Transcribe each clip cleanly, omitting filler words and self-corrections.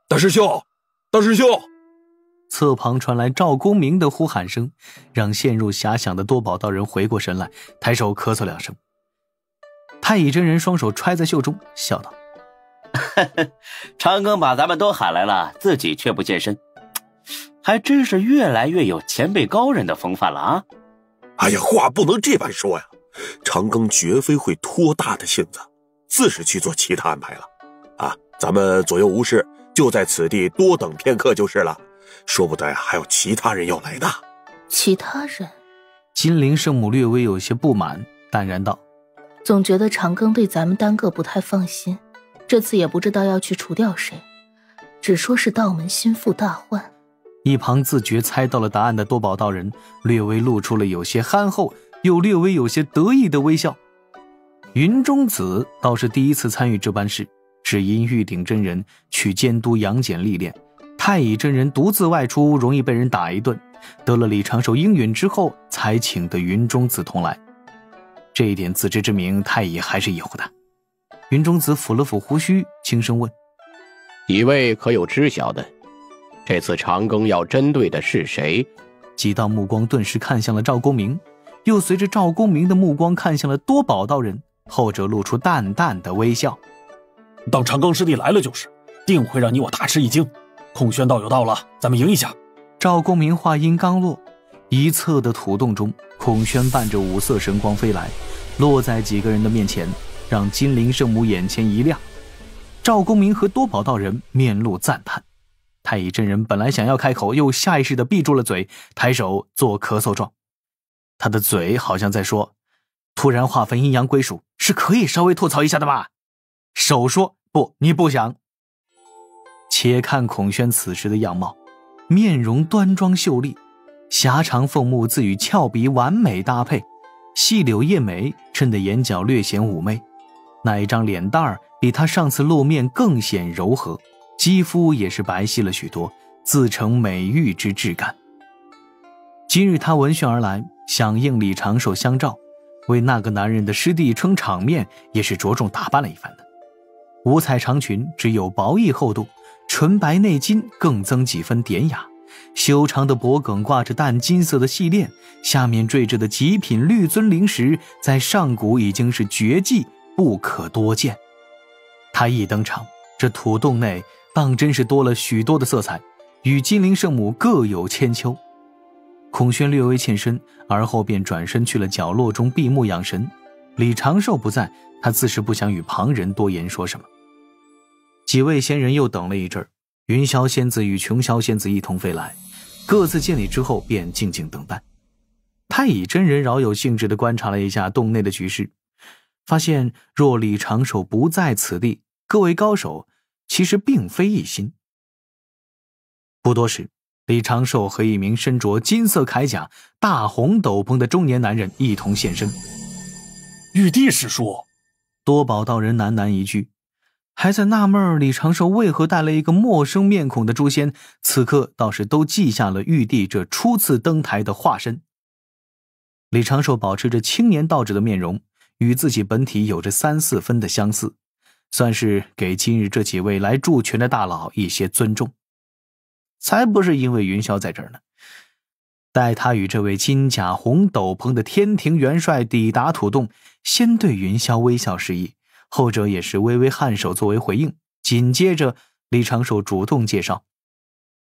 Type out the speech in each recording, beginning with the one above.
大师兄，大师兄！侧旁传来赵公明的呼喊声，让陷入遐想的多宝道人回过神来，抬手咳嗽2声。太乙真人双手揣在袖中，笑道：长庚把咱们都喊来了，自己却不现身，还真是越来越有前辈高人的风范了啊！哎呀，话不能这般说呀，长庚绝非会托大的性子，自是去做其他安排了。啊，咱们左右无事，就在此地多等片刻就是了，说不得还有其他人要来的。其他人？金陵圣母略微有些不满，淡然道：总觉得长庚对咱们单个不太放心，这次也不知道要去除掉谁，只说是道门心腹大患。一旁自觉猜到了答案的多宝道人略微露出了有些憨厚又略微有些得意的微笑。云中子倒是第一次参与这般事，只因玉鼎真人去监督杨戬历练，太乙真人独自外出容易被人打一顿，得了李长寿应允之后才请得云中子同来。这一点自知之明太乙还是有的。云中子抚了抚胡须，轻声问：几位可有知晓的？这次长庚要针对的是谁？几道目光顿时看向了赵公明，又随着赵公明的目光看向了多宝道人，后者露出淡淡的微笑：等长庚师弟来了就是，定会让你我大吃一惊。孔宣道友到了，咱们迎一下。赵公明话音刚落，一侧的土洞中，孔宣伴着五色神光飞来，落在几个人的面前，让金陵圣母眼前一亮。赵公明和多宝道人面露赞叹。太乙真人本来想要开口，又下意识地闭住了嘴，抬手做咳嗽状。他的嘴好像在说，突然划分阴阳归属是可以稍微吐槽一下的吧。手说不，你不想。且看孔宣此时的样貌，面容端庄秀丽，狭长凤目自与俏鼻完美搭配，细柳叶眉衬得眼角略显妩媚，那一张脸蛋儿比他上次露面更显柔和，肌肤也是白皙了许多，自成美玉之质感。今日他闻讯而来，响应李长寿相召，为那个男人的师弟撑场面，也是着重打扮了一番的。五彩长裙只有薄翼厚度，纯白内襟更增几分典雅，修长的脖颈挂着淡金色的细链，下面缀着的极品绿尊灵石在上古已经是绝技，不可多见。他一登场，这土洞内当真是多了许多的色彩，与金陵圣母各有千秋。孔宣略微欠身，而后便转身去了角落中闭目养神。李长寿不在，他自是不想与旁人多言说什么。几位仙人又等了一阵儿，云霄仙子与琼霄仙子一同飞来，各自见礼之后便静静等待。太乙真人饶有兴致地观察了一下洞内的局势，发现若李长寿不在此地，各位高手其实并非一心。不多时，李长寿和一名身着金色铠甲、大红斗篷的中年男人一同现身。玉帝师叔，多宝道人喃喃一句，还在纳闷李长寿为何带了一个陌生面孔的诛仙，此刻倒是都记下了玉帝这初次登台的化身。李长寿保持着青年道者的面容，与自己本体有着3、4分的相似，算是给今日这几位来助拳的大佬一些尊重。才不是因为云霄在这儿呢。待他与这位金甲红斗篷的天庭元帅抵达土洞，先对云霄微笑示意，后者也是微微颔首作为回应。紧接着李长寿主动介绍：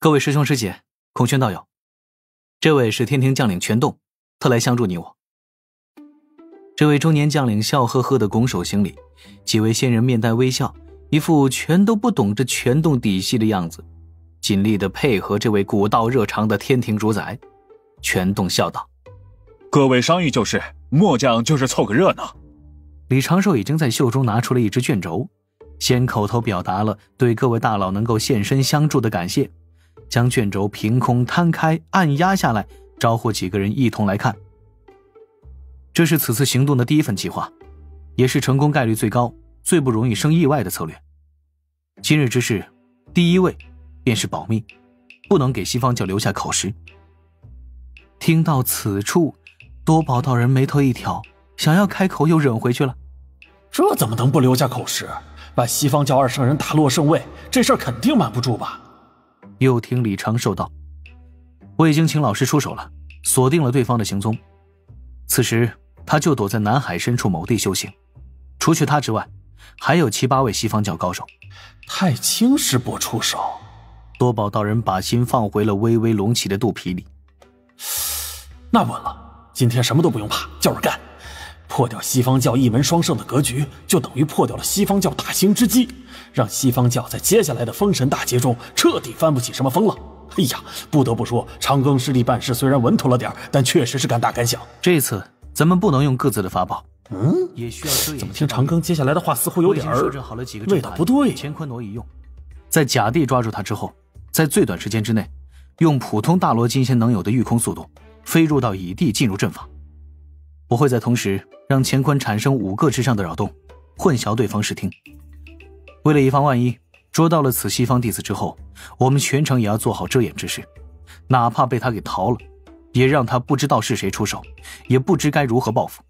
各位师兄师姐，孔宣道友，这位是天庭将领全洞，特来相助你我。这位中年将领笑呵呵地拱手行礼，几位仙人面带微笑，一副全都不懂这全洞底细的样子，尽力地配合这位古道热肠的天庭主宰。全洞笑道：各位商议就是，末将就是凑个热闹。李长寿已经在袖中拿出了一支卷轴，先口头表达了对各位大佬能够现身相助的感谢，将卷轴凭空摊开按压下来，招呼几个人一同来看。这是此次行动的第一份计划，也是成功概率最高、最不容易生意外的策略。今日之事，第一位便是保密，不能给西方教留下口实。听到此处，多宝道人眉头一挑，想要开口又忍回去了。这怎么能不留下口实？把西方教二圣人打落圣位，这事儿肯定瞒不住吧？又听李长寿道：“我已经请老师出手了，锁定了对方的行踪。此时他就躲在南海深处某地修行，除去他之外，还有7、8位西方教高手。”太清师伯出手。多宝道人把心放回了微微隆起的肚皮里。那稳了，今天什么都不用怕，就是干。破掉西方教一门双圣的格局，就等于破掉了西方教大兴之基，让西方教在接下来的封神大劫中彻底翻不起什么风了。哎呀，不得不说，长庚师弟办事虽然稳妥了点，但确实是敢大敢小。这次咱们不能用各自的法宝，也需要怎么听长庚接下来的话似乎有点味道不对。乾坤挪移用，在假地抓住他之后，在最短时间之内，用普通大罗金仙能有的御空速度飞入到乙地，进入阵法。我会在同时让乾坤产生5个之上的扰动，混淆对方视听。为了以防万一，捉到了此西方弟子之后，我们全程也要做好遮掩之事，哪怕被他给逃了，也让他不知道是谁出手，也不知该如何报复。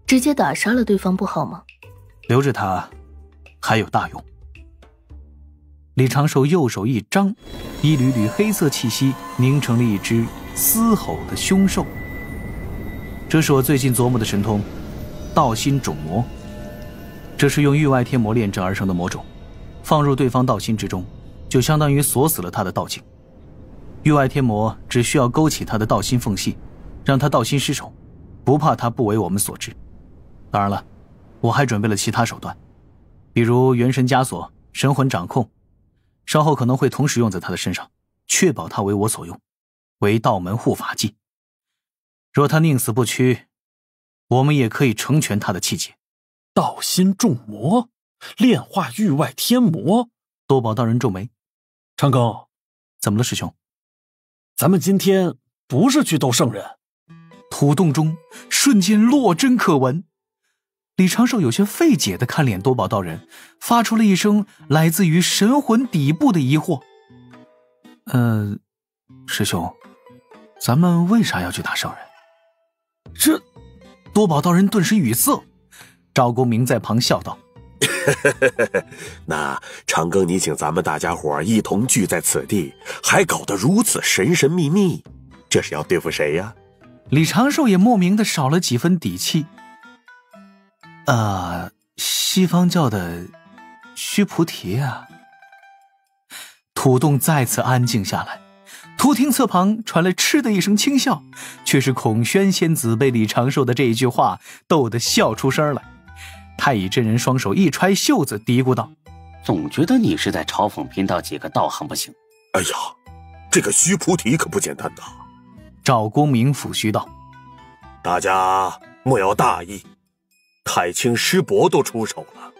直接打杀了对方不好吗？留着他还有大用。李长寿右手一张，一缕缕黑色气息凝成了一只嘶吼的凶兽。这是我最近琢磨的神通，道心种魔。这是用域外天魔炼制而成的魔种，放入对方道心之中，就相当于锁死了他的道境。域外天魔只需要勾起他的道心缝隙，让他道心失守，不怕他不为我们所知。当然了，我还准备了其他手段，比如元神枷锁、神魂掌控，稍后可能会同时用在他的身上，确保他为我所用，为道门护法技。若他宁死不屈，我们也可以成全他的气节。道心众魔，炼化域外天魔。多宝道人皱眉。长庚，怎么了师兄？咱们今天不是去斗圣人。土洞中瞬间落针可闻。李长寿有些费解地看脸多宝道人，发出了一声来自于神魂底部的疑惑。师兄，咱们为啥要去打圣人？这多宝道人顿时语塞。赵公明在旁笑道：那长庚你请咱们大家伙一同聚在此地，还搞得如此神神秘秘，这是要对付谁呀？李长寿也莫名的少了几分底气。西方教的须菩提啊。土洞再次安静下来，突听侧旁传来嗤的一声轻笑，却是孔宣仙子被李长寿的这一句话逗得笑出声来。太乙真人双手一揣袖子，嘀咕道：总觉得你是在嘲讽贫道几个道行不行。哎呀，这个须菩提可不简单呐。赵公明抚须道：大家莫要大意，太清师伯都出手了，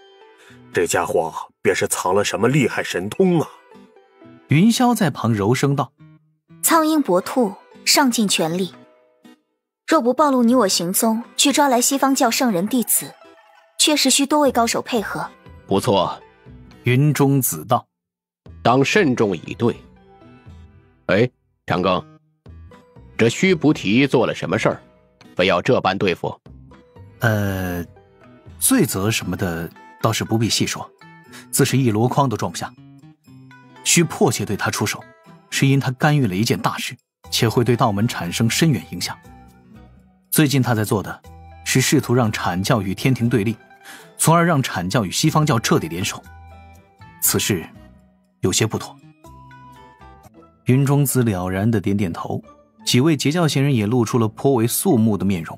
这家伙便是藏了什么厉害神通啊。云霄在旁柔声道：苍鹰搏兔，上尽全力，若不暴露你我行踪，去抓来西方教圣人弟子，确实需多位高手配合。不错。云中子道：当慎重以对。哎，长庚，这须菩提做了什么事儿，非要这般对付？罪责什么的倒是不必细说，自是一箩筐都装不下。需迫切对他出手，是因他干预了一件大事，且会对道门产生深远影响。最近他在做的是试图让阐教与天庭对立，从而让阐教与西方教彻底联手。此事有些不妥。云中子了然地点点头，几位截教仙人也露出了颇为肃穆的面容。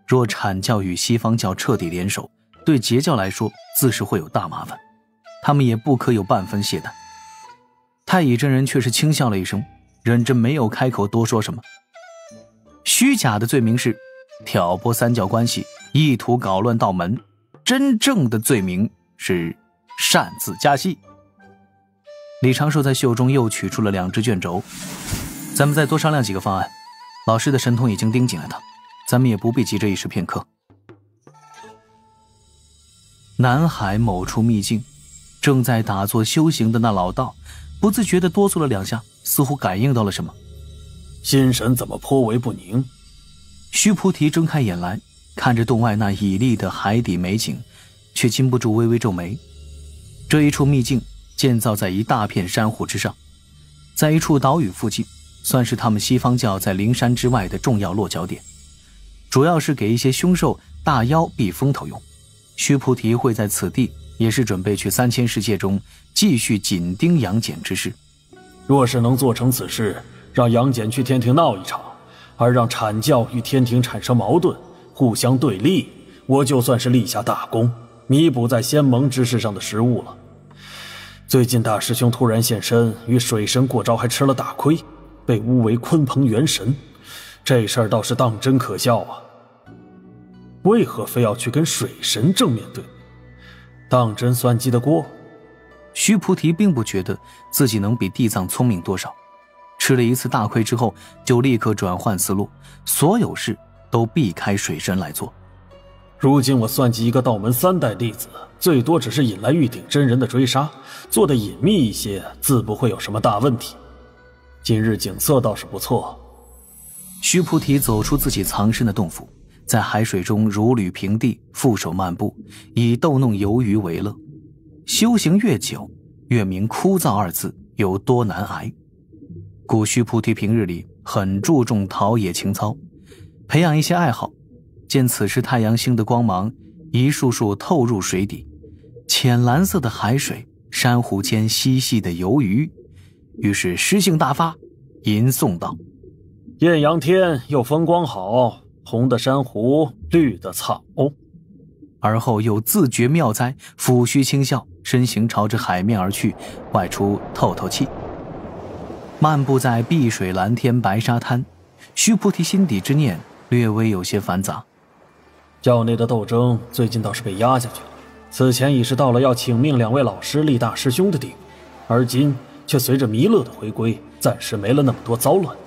若阐教与西方教彻底联手，对截教来说自是会有大麻烦，他们也不可有半分懈怠。太乙真人却是轻笑了一声，忍着没有开口多说什么。虚假的罪名是挑拨三教关系，意图搞乱道门，真正的罪名是擅自加戏。李长寿在袖中又取出了2只卷轴，咱们再多商量几个方案，老师的神通已经盯紧了他，咱们也不必急着一时片刻。南海某处秘境，正在打坐修行的那老道不自觉地哆嗦了2下，似乎感应到了什么。心神怎么颇为不宁？须菩提睁开眼来，看着洞外那绮丽的海底美景，却禁不住微微皱眉。这一处秘境建造在一大片珊瑚之上，在一处岛屿附近，算是他们西方教在灵山之外的重要落脚点，主要是给一些凶兽大妖避风头用。须菩提会在此地，也是准备去3000世界中继续紧盯杨戬之事。若是能做成此事，让杨戬去天庭闹一场，而让阐教与天庭产生矛盾，互相对立，我就算是立下大功，弥补在仙盟之事上的失误了。最近大师兄突然现身，与水神过招还吃了大亏，被诬为鲲鹏元神，这事儿倒是当真可笑啊！为何非要去跟水神正面对？当真算计得过？须菩提并不觉得自己能比地藏聪明多少，吃了一次大亏之后，就立刻转换思路，所有事都避开水神来做。如今我算计一个道门3代弟子，最多只是引来玉鼎真人的追杀，做得隐秘一些，自不会有什么大问题。今日景色倒是不错。须菩提走出自己藏身的洞府，在海水中如履平地，负手漫步，以逗弄游鱼为乐。修行越久，越明枯燥2字有多难挨。故须菩提平日里很注重陶冶情操，培养一些爱好。见此时太阳星的光芒一束束透入水底，浅蓝色的海水，珊瑚间嬉戏的游鱼，于是诗兴大发，吟诵道：艳阳天又风光好，红的珊瑚，绿的草。而后又自觉妙哉，抚须轻笑，身形朝着海面而去，外出透透气。漫步在碧水蓝天白沙滩，须菩提心底之念略微有些繁杂。教内的斗争最近倒是被压下去了，此前已是到了要请命2位老师立大师兄的地步，而今却随着弥勒的回归，暂时没了那么多骚乱。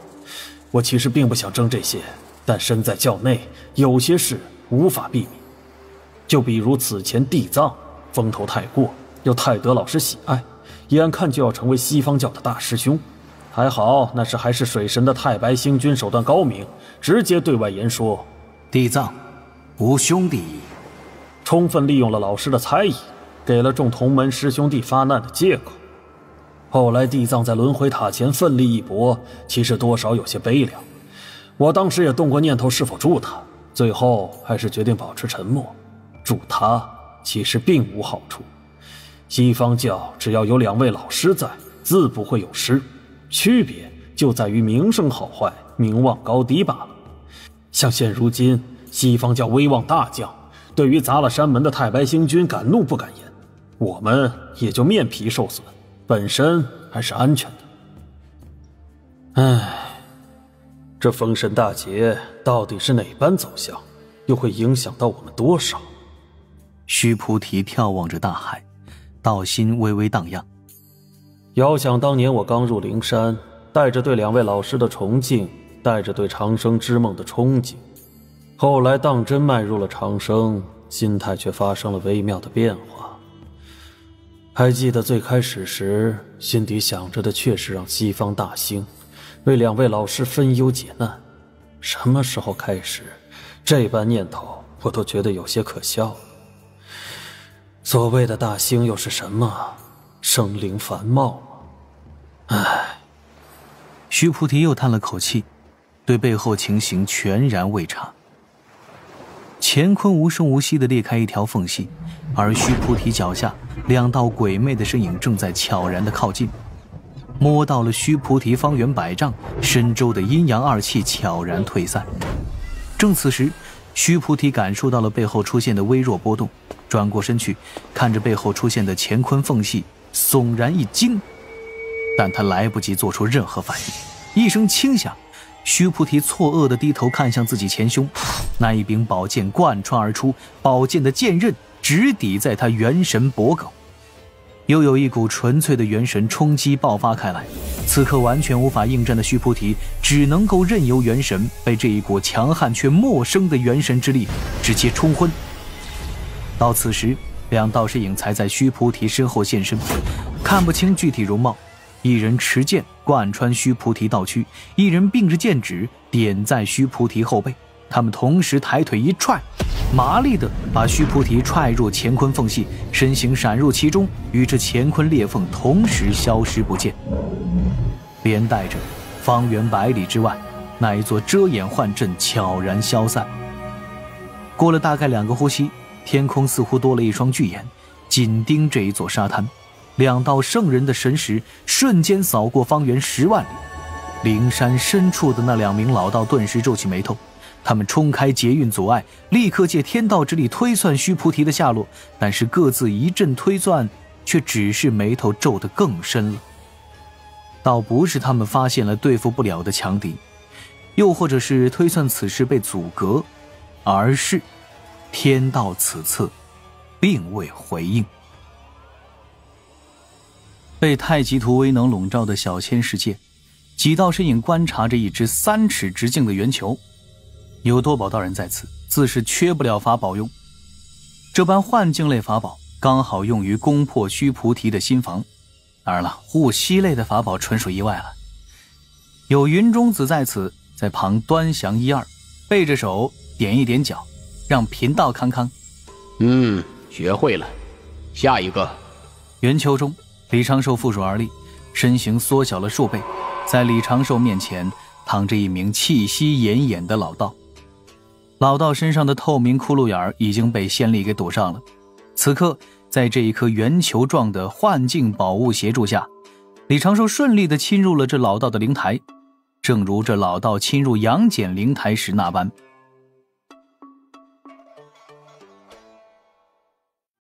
我其实并不想争这些，但身在教内，有些事无法避免。就比如此前地藏风头太过，又太得老师喜爱，眼看就要成为西方教的大师兄。还好那时还是水神的太白星君手段高明，直接对外言说：地藏，无兄弟矣。充分利用了老师的猜疑，给了众同门师兄弟发难的借口。后来地藏在轮回塔前奋力一搏，其实多少有些悲凉。我当时也动过念头是否助他，最后还是决定保持沉默。助他其实并无好处，西方教只要有2位老师在，自不会有失，区别就在于名声好坏、名望高低罢了。像现如今西方教威望大降，对于砸了山门的太白星君敢怒不敢言，我们也就面皮受损，本身还是安全的。唉，这封神大劫到底是哪般走向，又会影响到我们多少？须菩提眺望着大海，道心微微荡漾。遥想当年我刚入灵山，带着对2位老师的崇敬，带着对长生之梦的憧憬，后来当真迈入了长生，心态却发生了微妙的变化。还记得最开始时，心底想着的却是让西方大兴，为2位老师分忧解难。什么时候开始，这般念头我都觉得有些可笑了。所谓的大兴又是什么？生灵繁茂吗？唉。须菩提又叹了口气，对背后情形全然未察。乾坤无声无息地裂开一条缝隙，而须菩提脚下2道鬼魅的身影正在悄然地靠近，摸到了须菩提方圆100丈深周的阴阳2气悄然退散。正此时，须菩提感受到了背后出现的微弱波动，转过身去，看着背后出现的乾坤缝隙，悚然一惊。但他来不及做出任何反应，一声轻响，须菩提错愕地低头看向自己前胸，那一柄宝剑贯穿而出，宝剑的剑刃直抵在他元神脖颈。又有一股纯粹的元神冲击爆发开来，此刻完全无法应战的须菩提只能够任由元神被这一股强悍却陌生的元神之力直接冲昏。到此时，2道身影才在须菩提身后现身，看不清具体容貌，一人持剑贯穿须菩提道躯，一人并着剑指点在须菩提后背，他们同时抬腿一踹，麻利地把须菩提踹入乾坤缝隙，身形闪入其中，与这乾坤裂缝同时消失不见，连带着方圆100里之外那一座遮掩幻阵悄然消散。过了大概2个呼吸，天空似乎多了一双巨眼，紧盯这一座沙滩。2道圣人的神识瞬间扫过方圆10万里。灵山深处的那2名老道顿时皱起眉头，他们冲开劫运阻碍，立刻借天道之力推算须菩提的下落，但是各自一阵推算，却只是眉头皱得更深了。倒不是他们发现了对付不了的强敌，又或者是推算此事被阻隔，而是天道此次并未回应。被太极图威能笼罩的小千世界，几道身影观察着一只3尺直径的圆球。有多宝道人在此，自是缺不了法宝用。这般幻境类法宝刚好用于攻破须菩提的心房，当然了，护膝类的法宝纯属意外了。有云中子在此，在旁端详1、2，背着手点一点脚，让贫道康康。学会了。下一个。圆球中，李长寿负手而立，身形缩小了数倍，在李长寿面前躺着一名气息奄奄的老道。老道身上的透明窟窿眼已经被仙力给堵上了。此刻在这一颗圆球状的幻境宝物协助下，李长寿顺利地侵入了这老道的灵台，正如这老道侵入杨戬灵台时那般。